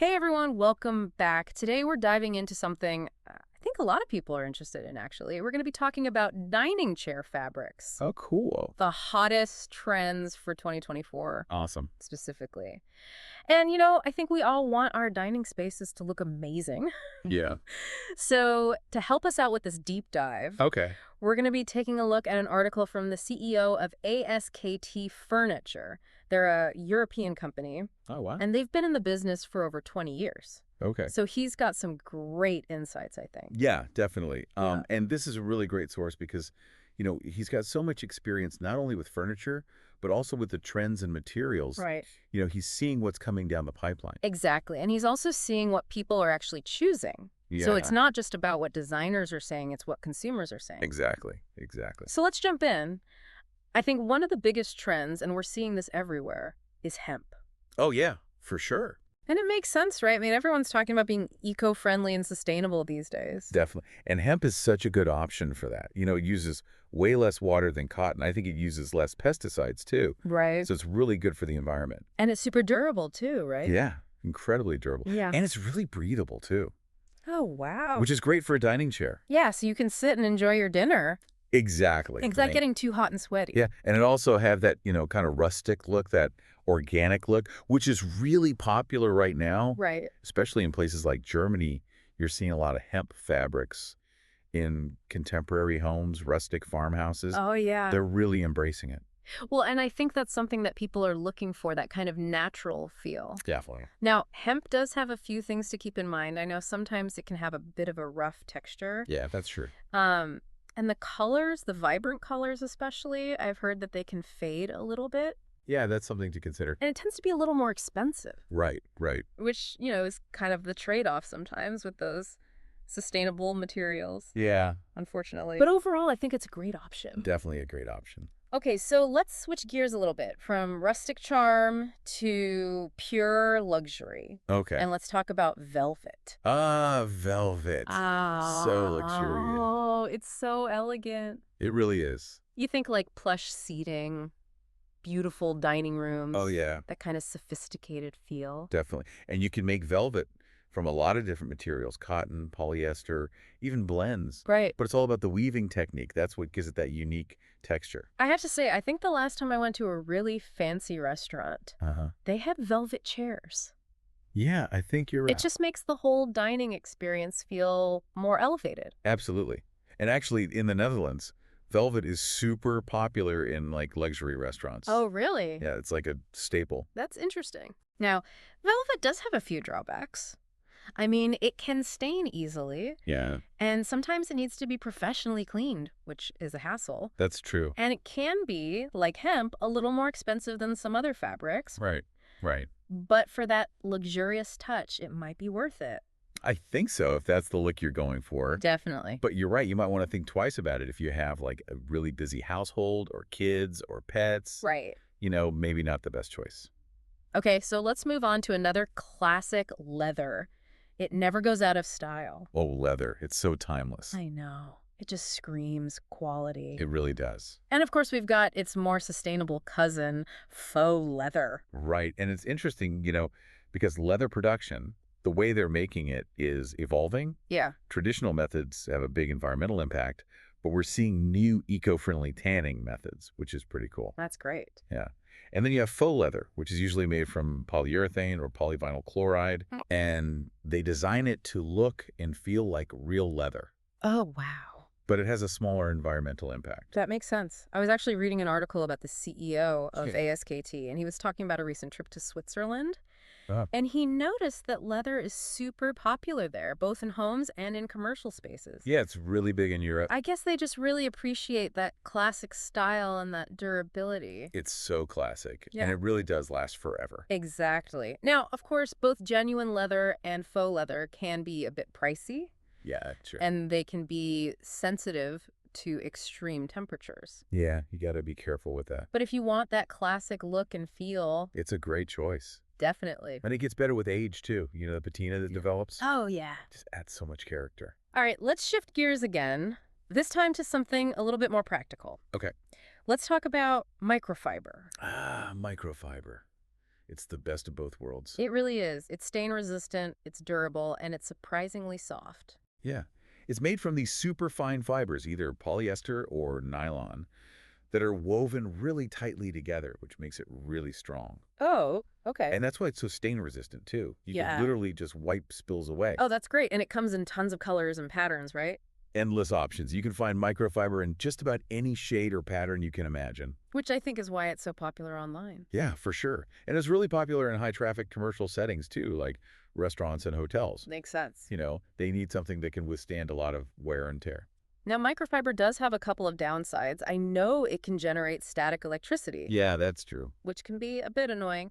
Hey everyone, welcome back. Today we're diving into something I think a lot of people are interested in, actually. We're going to be talking about dining chair fabrics, Oh, cool. the hottest trends for 2024 Awesome. specifically. And, I think we all want our dining spaces to look amazing. Yeah. So, to help us out with this deep dive, Okay. we're going to be taking a look at an article from the CEO of ASKT Furniture. They're a European company, Oh, wow. and they've been in the business for over 20 years. Okay. So he's got some great insights, I think. Yeah, definitely. Yeah. And this is a really great source because, he's got so much experience not only with furniture, but also with the trends and materials. Right. He's seeing what's coming down the pipeline. Exactly. And he's also seeing what people are actually choosing. So it's Yeah, not just about what designers are saying, it's what consumers are saying. exactly. Exactly. So let's jump in. I think one of the biggest trends, and we're seeing this everywhere, is hemp. Oh, yeah, for sure. And it makes sense, right? I mean, everyone's talking about being eco-friendly and sustainable these days. Definitely. And hemp is such a good option for that. It uses way less water than cotton. I think it uses less pesticides, too. Right. So it's really good for the environment. And it's super durable too, right? Yeah, incredibly durable. Yeah. And it's really breathable, too. Oh, wow. Which is great for a dining chair. Yeah, so you can sit and enjoy your dinner. Exactly. It's not right? getting too hot and sweaty. Yeah, and it also have that, kind of rustic look, that organic look, which is really popular right now, Right. especially in places like Germany. You're seeing a lot of hemp fabrics in contemporary homes, rustic farmhouses. Oh, yeah. They're really embracing it. Well, and I think that's something that people are looking for, that kind of natural feel. Definitely. Now, hemp does have a few things to keep in mind. I know sometimes it can have a bit of a rough texture. Yeah, that's true. And the colors, the vibrant colors especially, I've heard that they can fade a little bit. Yeah, that's something to consider. And it tends to be a little more expensive, Right, right. which, is kind of the trade-off sometimes with those sustainable materials, Yeah, unfortunately. But overall, I think it's a great option. definitely a great option. Okay, so let's switch gears a little bit from rustic charm to pure luxury. Okay. And let's talk about velvet. Velvet. Ah, So luxurious. oh, it's so elegant. It really is. You think like plush seating, beautiful dining rooms. Oh, yeah. That kind of sophisticated feel. Definitely. And you can make velvet from a lot of different materials, cotton, polyester, even blends. Right. But it's all about the weaving technique. That's what gives it that unique texture. I have to say, I think the last time I went to a really fancy restaurant, Uh-huh. they had velvet chairs. Yeah, I think you're right. It just makes the whole dining experience feel more elevated. Absolutely. And actually, in the Netherlands, velvet is super popular in, luxury restaurants. Oh, really? Yeah, it's like a staple. That's interesting. Now, velvet does have a few drawbacks. I mean, it can stain easily, Yeah, and sometimes it needs to be professionally cleaned, which is a hassle. that's true. And it can be, like hemp, a little more expensive than some other fabrics. Right, right. But for that luxurious touch, it might be worth it. I think so, if that's the look you're going for. Definitely. But you're right, you might want to think twice about it if you have, a really busy household or kids or pets. Right. Maybe not the best choice. Okay, so let's move on to another classic, leather. It never goes out of style. Oh, leather. It's so timeless. I know. It just screams quality. It really does. And of course, we've got its more sustainable cousin, faux leather. Right. And it's interesting, because leather production, the way they're making it is evolving. Yeah. Traditional methods have a big environmental impact, but we're seeing new eco-friendly tanning methods, which is pretty cool. That's great. Yeah. And then you have faux leather, which is usually made from polyurethane or polyvinyl chloride, and they design it to look and feel like real leather, Oh, wow. but it has a smaller environmental impact. That makes sense. I was actually reading an article about the CEO of Okay. ASKT, and he was talking about a recent trip to Switzerland. Ah. And he noticed that leather is super popular there, both in homes and in commercial spaces. Yeah, it's really big in Europe. I guess they just really appreciate that classic style and that durability. It's so classic, Yeah. and it really does last forever. Exactly. Now, of course, both genuine leather and faux leather can be a bit pricey, Yeah, sure. and they can be sensitive to extreme temperatures. Yeah, you got to be careful with that. But if you want that classic look and feel, It's a great choice. definitely. And it gets better with age, too. The patina that develops Oh, yeah. just adds so much character. All right, let's shift gears again, this time to something a little bit more practical. Okay. Let's talk about microfiber. Ah, microfiber. It's the best of both worlds. It really is. It's stain resistant, it's durable, and it's surprisingly soft. Yeah. It's made from these super fine fibers, either polyester or nylon, that are woven really tightly together, which makes it really strong. Oh, okay. And that's why it's so stain resistant too. You could Yeah. literally just wipe spills away. Oh, that's great. And it comes in tons of colors and patterns, right? Endless options. You can find microfiber in just about any shade or pattern you can imagine. Which I think is why it's so popular online. Yeah, for sure. And it's really popular in high traffic commercial settings too, like restaurants and hotels. Makes sense. They need something that can withstand a lot of wear and tear. Now, microfiber does have a couple of downsides. I know it can generate static electricity, Yeah, that's true. which can be a bit annoying.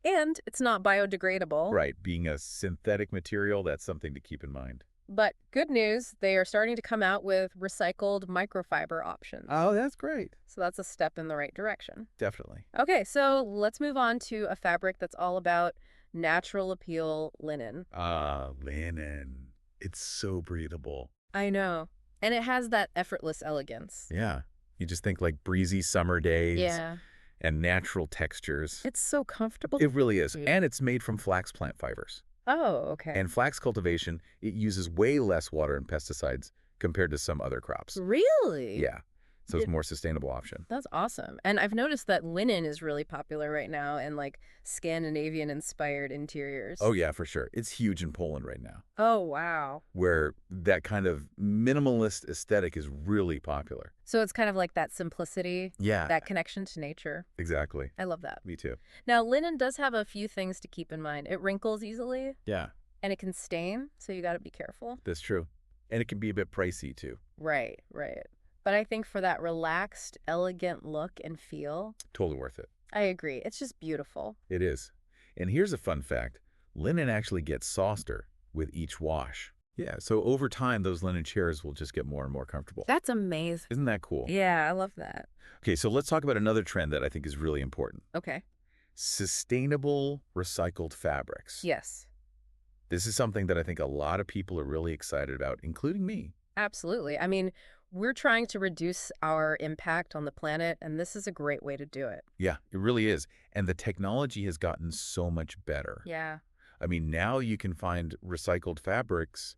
And it's not biodegradable. Right. Being a synthetic material, that's something to keep in mind. But good news, they are starting to come out with recycled microfiber options. Oh, that's great. So that's a step in the right direction. Definitely. Okay, so let's move on to a fabric that's all about natural appeal linen. Ah, linen. It's so breathable. I know. And it has that effortless elegance. Yeah. You just think like breezy summer days Yeah. and natural textures. It's so comfortable. It really is. And it's made from flax plant fibers. Oh, okay. And flax cultivation, it uses way less water and pesticides compared to some other crops. Really? Yeah. So it's a more sustainable option. That's awesome. And I've noticed that linen is really popular right now in like Scandinavian-inspired interiors. Oh, yeah, for sure. It's huge in Poland right now, Oh, wow. where that kind of minimalist aesthetic is really popular. So it's kind of like that simplicity, Yeah, that connection to nature. exactly. I love that. Me too. Now, linen does have a few things to keep in mind. It wrinkles easily Yeah, and it can stain, so you got to be careful. that's true. And it can be a bit pricey too. Right, right. But I think for that relaxed, elegant look and feel, Totally worth it. I agree. It's just beautiful. It is. And here's a fun fact. Linen actually gets softer with each wash. Yeah, so over time, those linen chairs will just get more and more comfortable. That's amazing. Isn't that cool? Yeah, I love that. Okay, so let's talk about another trend that I think is really important. Okay. Sustainable recycled fabrics. Yes, This is something that I think a lot of people are really excited about, including me. absolutely. I mean, we're trying to reduce our impact on the planet, and this is a great way to do it. Yeah, it really is. And the technology has gotten so much better. Yeah. I mean, now you can find recycled fabrics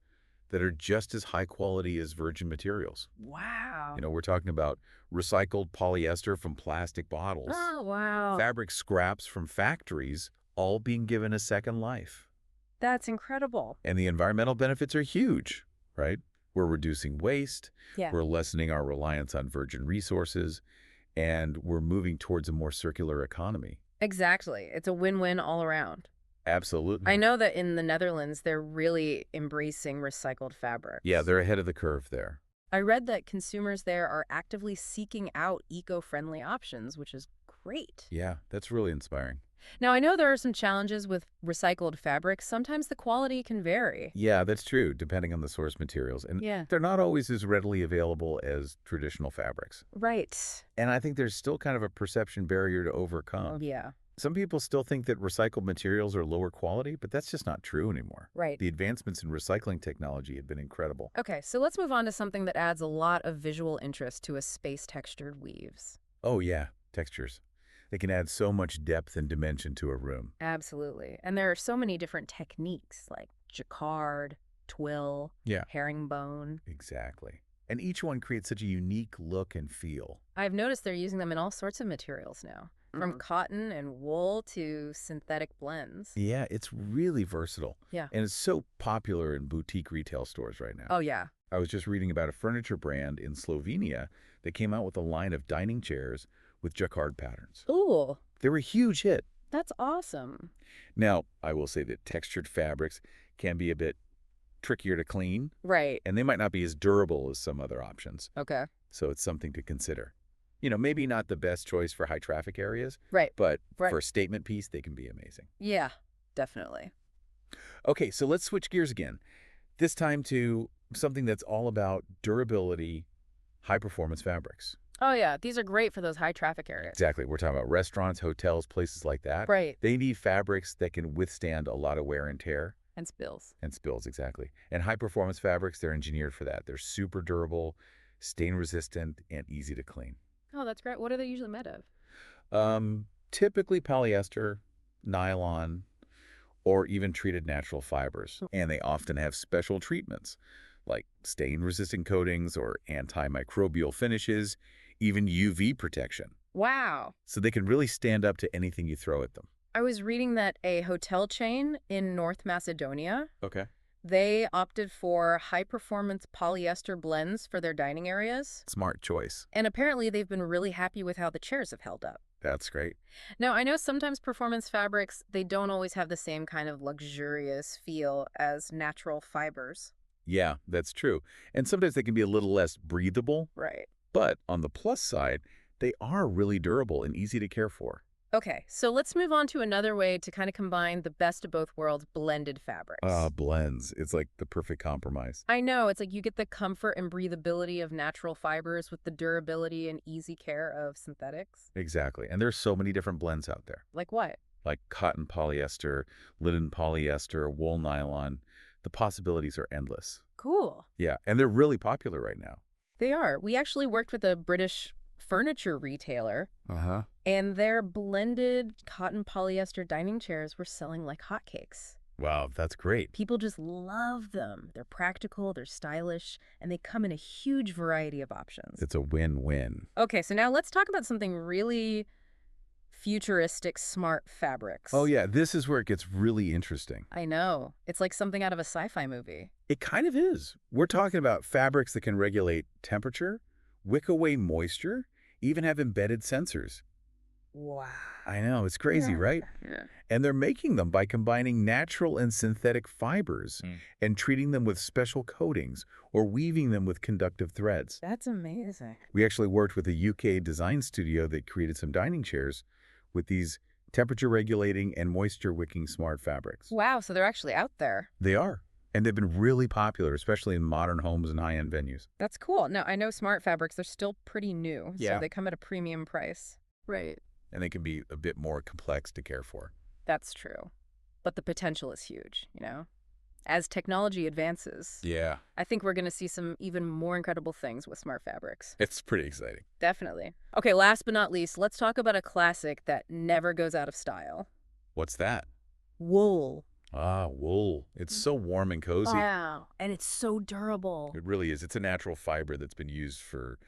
that are just as high quality as virgin materials. Wow. We're talking about recycled polyester from plastic bottles, Oh, wow. fabric scraps from factories, all being given a second life. That's incredible. And the environmental benefits are huge, right? We're reducing waste, Yeah. we're lessening our reliance on virgin resources, and we're moving towards a more circular economy. Exactly. It's a win-win all around. Absolutely. I know that in the Netherlands, they're really embracing recycled fabrics. Yeah, they're ahead of the curve there. I read that consumers there are actively seeking out eco-friendly options, which is great. Yeah, that's really inspiring. Now, I know there are some challenges with recycled fabrics. Sometimes the quality can vary. Yeah, that's true, depending on the source materials. And Yeah. they're not always as readily available as traditional fabrics. Right. And I think there's still kind of a perception barrier to overcome. Yeah. Some people still think that recycled materials are lower quality, but that's just not true anymore. Right. The advancements in recycling technology have been incredible. Okay, so let's move on to something that adds a lot of visual interest to a space-textured weaves. Oh, yeah, textures. They can add so much depth and dimension to a room. Absolutely. And there are so many different techniques like jacquard, twill, Yeah. herringbone. Exactly. And each one creates such a unique look and feel. I've noticed they're using them in all sorts of materials now, from cotton and wool to synthetic blends. Yeah, it's really versatile. Yeah. And it's so popular in boutique retail stores right now. Oh, yeah. I was just reading about a furniture brand in Slovenia that came out with a line of dining chairs with jacquard patterns. Ooh, They were a huge hit. that's awesome. Now, I will say that textured fabrics can be a bit trickier to clean, Right. and they might not be as durable as some other options. Okay. So it's something to consider. Maybe not the best choice for high traffic areas, Right. but Right. for a statement piece, they can be amazing. Yeah, definitely. Okay, so let's switch gears again. This time to something that's all about durability, high performance fabrics. Oh, yeah. These are great for those high traffic areas. Exactly. We're talking about restaurants, hotels, places like that. Right. They need fabrics that can withstand a lot of wear and tear. And spills. And spills, exactly. And high-performance fabrics, they're engineered for that. They're super durable, stain-resistant, and easy to clean. Oh, that's great. What are they usually made of? Typically polyester, nylon, or even treated natural fibers. And they often have special treatments, like stain-resistant coatings or antimicrobial finishes, even UV protection. Wow. So they can really stand up to anything you throw at them. I was reading that a hotel chain in North Macedonia, Okay. they opted for high-performance polyester blends for their dining areas. Smart choice. And apparently they've been really happy with how the chairs have held up. That's great. Now, I know sometimes performance fabrics, they don't always have the same kind of luxurious feel as natural fibers. Yeah, that's true. And sometimes they can be a little less breathable, Right. but on the plus side, they are really durable and easy to care for. Okay, so let's move on to another way to kind of combine the best of both worlds, blended fabrics. Blends. It's like the perfect compromise. I know, it's like you get the comfort and breathability of natural fibers with the durability and easy care of synthetics. Exactly. And there's so many different blends out there, Like what? like cotton polyester, linen polyester, wool nylon. The possibilities are endless. Cool. Yeah, and they're really popular right now. They are. We actually worked with a British furniture retailer, Uh-huh. and their blended cotton polyester dining chairs were selling like hotcakes. Wow, that's great. People just love them. They're practical, they're stylish, and they come in a huge variety of options. It's a win-win. Okay, so now let's talk about something really futuristic, smart fabrics. Oh, yeah, this is where it gets really interesting. I know. It's like something out of a sci-fi movie. It kind of is. We're talking about fabrics that can regulate temperature, wick away moisture, even have embedded sensors. Wow. I know, it's crazy, right? Yeah. And they're making them by combining natural and synthetic fibers and treating them with special coatings or weaving them with conductive threads. That's amazing. We actually worked with a UK design studio that created some dining chairs with these temperature regulating and moisture wicking smart fabrics. Wow, so they're actually out there. They are. And they've been really popular, especially in modern homes and high-end venues. That's cool. Now, I know smart fabrics are still pretty new, Yeah. so they come at a premium price. Right. And they can be a bit more complex to care for. That's true. But the potential is huge, you know? As technology advances, Yeah. I think we're going to see some even more incredible things with smart fabrics. It's pretty exciting. Definitely. Okay, last but not least, let's talk about a classic that never goes out of style. What's that? Wool. Wool. It's so warm and cozy. Wow. And it's so durable. It really is. It's a natural fiber that's been used for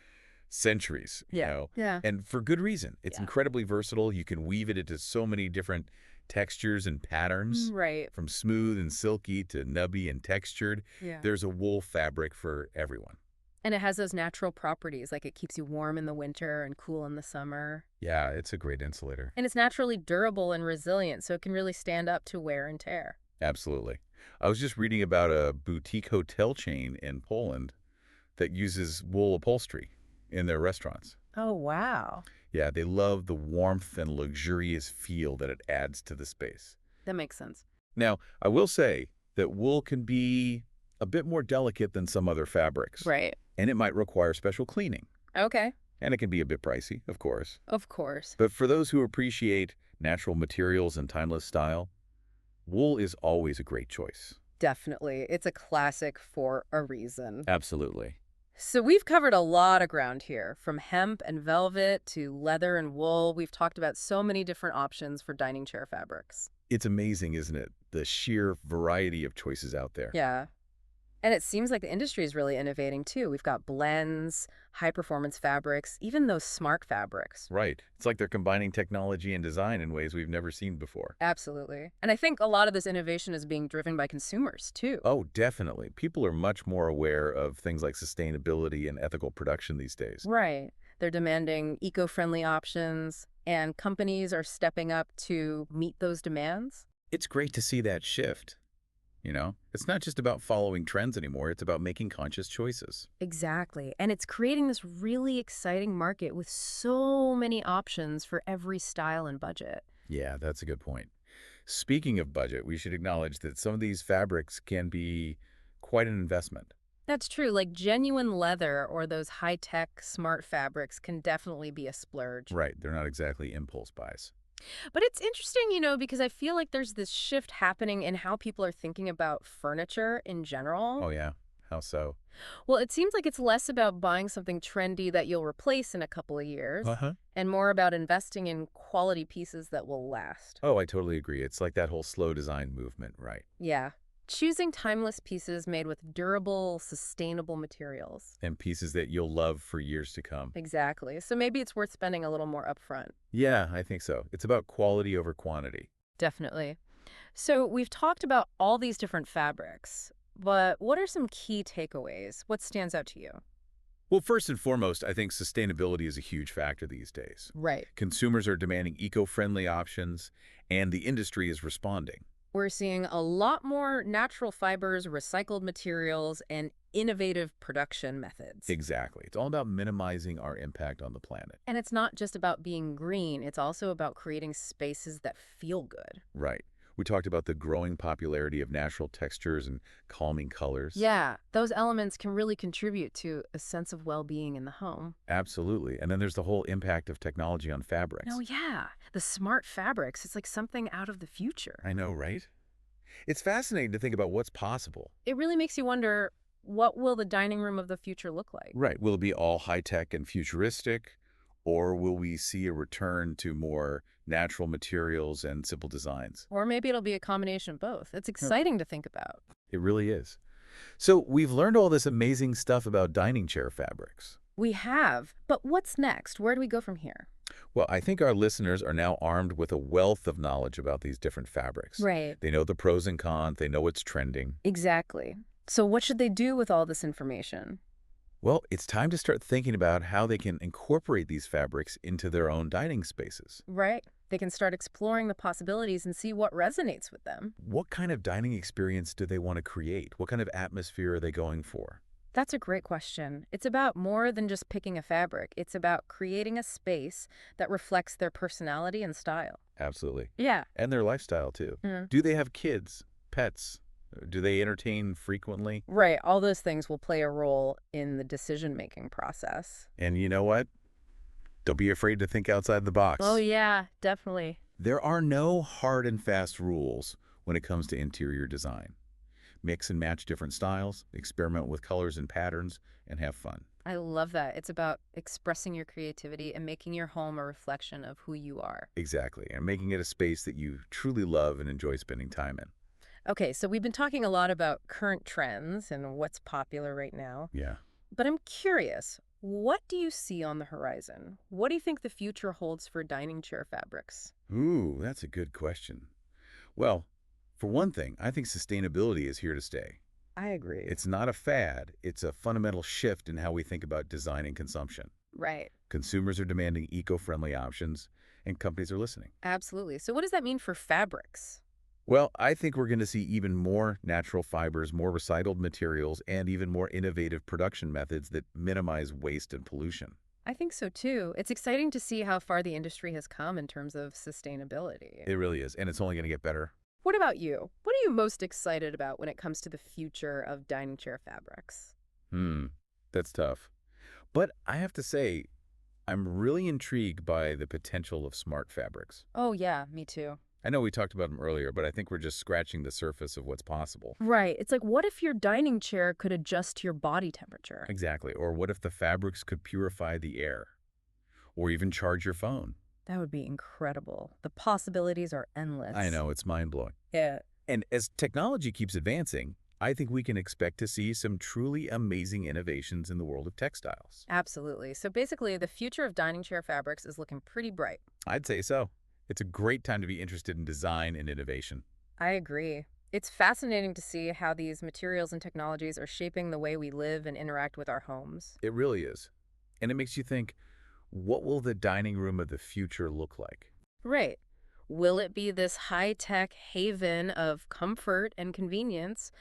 centuries, you Yeah. know, Yeah. and for good reason. It's Yeah. incredibly versatile. You can weave it into so many different textures and patterns, Right. from smooth and silky to nubby and textured. Yeah. There's a wool fabric for everyone. And it has those natural properties, like it keeps you warm in the winter and cool in the summer. Yeah, it's a great insulator. And it's naturally durable and resilient, so it can really stand up to wear and tear. Absolutely. I was just reading about a boutique hotel chain in Poland that uses wool upholstery in their restaurants. Oh, wow. Yeah, they love the warmth and luxurious feel that it adds to the space. That makes sense. Now, I will say that wool can be a bit more delicate than some other fabrics. Right. And it might require special cleaning. Okay. And it can be a bit pricey, of course. Of course. But for those who appreciate natural materials and timeless style, wool is always a great choice. Definitely. It's a classic for a reason. Absolutely. So we've covered a lot of ground here, from hemp and velvet to leather and wool. We've talked about so many different options for dining chair fabrics. It's amazing, isn't it? The sheer variety of choices out there. Yeah. And it seems like the industry is really innovating too. We've got blends, high-performance fabrics, even those smart fabrics. Right. It's like they're combining technology and design in ways we've never seen before. Absolutely. And I think a lot of this innovation is being driven by consumers too. Oh, definitely. People are much more aware of things like sustainability and ethical production these days. Right. They're demanding eco-friendly options, and companies are stepping up to meet those demands. It's great to see that shift. You know, it's not just about following trends anymore. It's about making conscious choices. Exactly. And it's creating this really exciting market with so many options for every style and budget. Yeah, that's a good point. Speaking of budget, we should acknowledge that some of these fabrics can be quite an investment. That's true. Like genuine leather or those high-tech smart fabrics can definitely be a splurge. Right. They're not exactly impulse buys. But it's interesting, you know, because I feel like there's this shift happening in how people are thinking about furniture in general. Oh, yeah. How so? Well, it seems like it's less about buying something trendy that you'll replace in a couple of years Uh-huh. and more about investing in quality pieces that will last. Oh, I totally agree. It's like that whole slow design movement, right? Yeah. Choosing timeless pieces made with durable, sustainable materials. And pieces that you'll love for years to come. Exactly. So maybe it's worth spending a little more upfront. Yeah, I think so. It's about quality over quantity. Definitely. So we've talked about all these different fabrics, but what are some key takeaways? What stands out to you? Well, first and foremost, I think sustainability is a huge factor these days. Right. Consumers are demanding eco-friendly options, and the industry is responding. We're seeing a lot more natural fibers, recycled materials, and innovative production methods. Exactly. It's all about minimizing our impact on the planet. And it's not just about being green, it's also about creating spaces that feel good. Right. We talked about the growing popularity of natural textures and calming colors. Yeah, those elements can really contribute to a sense of well-being in the home. Absolutely. And then there's the whole impact of technology on Oh, fabrics. yeah, the smart fabrics, it's like something out of the future. I know, right? It's fascinating to think about what's possible. It really makes you wonder, what will the dining room of the future look like? Right. Will it be all high-tech and futuristic, or will we see a return to more natural materials and simple designs? Or maybe it'll be a combination of both. It's Huh. exciting to think about. It really is. So we've learned all this amazing stuff about dining chair fabrics. We have, but what's next? Where do we go from here? Well, I think our listeners are now armed with a wealth of knowledge about these different fabrics. Right. They know the pros and cons, they know what's trending. Exactly. So what should they do with all this information? Well, it's time to start thinking about how they can incorporate these fabrics into their own dining spaces. Right. They can start exploring the possibilities and see what resonates with them. What kind of dining experience do they want to create? What kind of atmosphere are they going for? That's a great question. It's about more than just picking a fabric. It's about creating a space that reflects their personality and style. Absolutely. Yeah. And their lifestyle, too. Mm. Do they have kids, pets? Do they entertain frequently? Right. All those things will play a role in the decision-making process. And you know what? Don't be afraid to think outside the box. Oh, yeah, definitely. There are no hard and fast rules when it comes to interior design. Mix and match different styles, experiment with colors and patterns, and have fun. I love that. It's about expressing your creativity and making your home a reflection of who you are. Exactly, and making it a space that you truly love and enjoy spending time in. Okay, so we've been talking a lot about current trends and what's popular right now. Yeah. But I'm curious, what do you see on the horizon? What do you think the future holds for dining chair fabrics? Ooh, that's a good question. Well, for one thing, I think sustainability is here to stay. I agree. It's not a fad, it's a fundamental shift in how we think about design and consumption. Right. Consumers are demanding eco-friendly options, and companies are listening. Absolutely. So what does that mean for fabrics? Well, I think we're going to see even more natural fibers, more recycled materials, and even more innovative production methods that minimize waste and pollution. I think so too. It's exciting to see how far the industry has come in terms of sustainability. It really is, and it's only going to get better. What about you? What are you most excited about when it comes to the future of dining chair fabrics? That's tough. But I have to say, I'm really intrigued by the potential of smart fabrics. Oh, yeah, me too. I know we talked about them earlier, but I think we're just scratching the surface of what's possible. Right. It's like, what if your dining chair could adjust to your body temperature? Exactly. Or what if the fabrics could purify the air? Or even charge your phone? That would be incredible. The possibilities are endless. I know, it's mind-blowing. Yeah. And as technology keeps advancing, I think we can expect to see some truly amazing innovations in the world of textiles. Absolutely. So basically, the future of dining chair fabrics is looking pretty bright. I'd say so. It's a great time to be interested in design and innovation. I agree. It's fascinating to see how these materials and technologies are shaping the way we live and interact with our homes. It really is. And it makes you think, what will the dining room of the future look like? Right. Will it be this high-tech haven of comfort and convenience,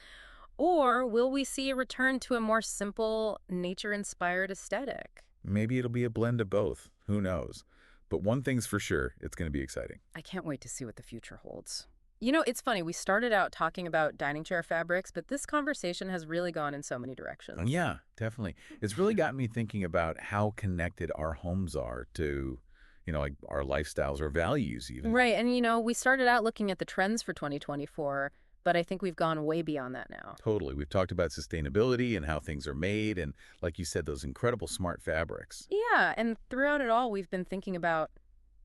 or will we see a return to a more simple, nature-inspired aesthetic? Maybe it'll be a blend of both. Who knows? But one thing's for sure, it's going to be exciting. I can't wait to see what the future holds. You know, it's funny, we started out talking about dining chair fabrics, but this conversation has really gone in so many directions. Yeah, definitely. It's really got me thinking about how connected our homes are to, like our lifestyles or values even. Right, and we started out looking at the trends for 2024, but I think we've gone way beyond that now. Totally. We've talked about sustainability and how things are made and, like you said, those incredible smart fabrics. Yeah, and throughout it all, we've been thinking about,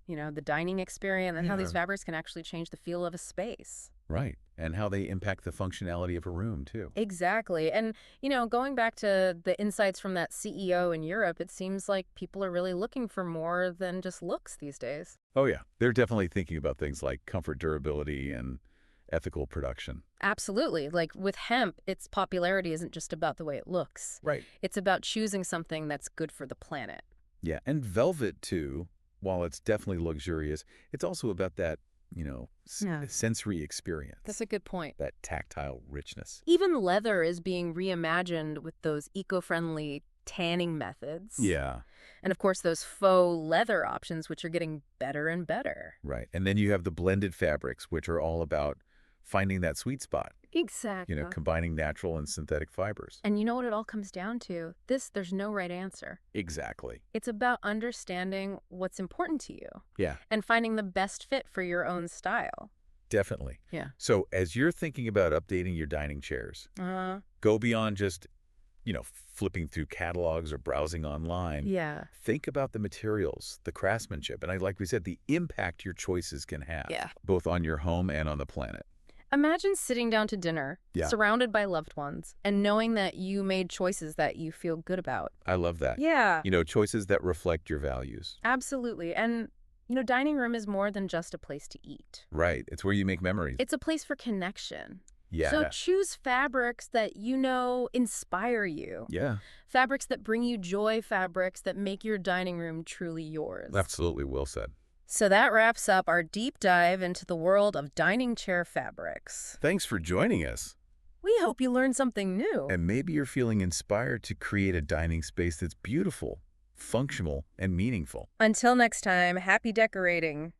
the dining experience and how these Yeah. fabrics can actually change the feel of a space. Right. And how they impact the functionality of a room, too. Exactly. And, going back to the insights from that CEO in Europe, it seems like people are really looking for more than just looks these days. Oh, yeah. They're definitely thinking about things like comfort, durability, and ethical production. Absolutely. Like with hemp, its popularity isn't just about the way it looks. Right. It's about choosing something that's good for the planet. Yeah. And velvet, too, while it's definitely luxurious, it's also about that, Yeah. sensory experience, That's a good point. that tactile richness. Even leather is being reimagined with those eco-friendly tanning methods. Yeah. And of course, those faux leather options, which are getting better and better. Right. And then you have the blended fabrics, which are all about finding that sweet spot, Exactly. combining natural and synthetic fibers. And you know what it all comes down to? There's no right answer. Exactly. It's about understanding what's important to you Yeah, and finding the best fit for your own style. definitely. Yeah. So as you're thinking about updating your dining chairs, go beyond just, flipping through catalogs or browsing online. Yeah. Think about the materials, the craftsmanship, and like we said, the impact your choices can have, Yeah. both on your home and on the planet. Imagine sitting down to dinner, Yeah. surrounded by loved ones, and knowing that you made choices that you feel good about. I love that. Yeah. Choices that reflect your values. Absolutely. And, dining room is more than just a place to eat. Right. It's where you make memories. It's a place for connection. Yeah. So choose fabrics that inspire you. Yeah. Fabrics that bring you joy, fabrics that make your dining room truly yours. Absolutely well said. So that wraps up our deep dive into the world of dining chair fabrics. Thanks for joining us. We hope you learned something new. And maybe you're feeling inspired to create a dining space that's beautiful, functional, and meaningful. Until next time, happy decorating.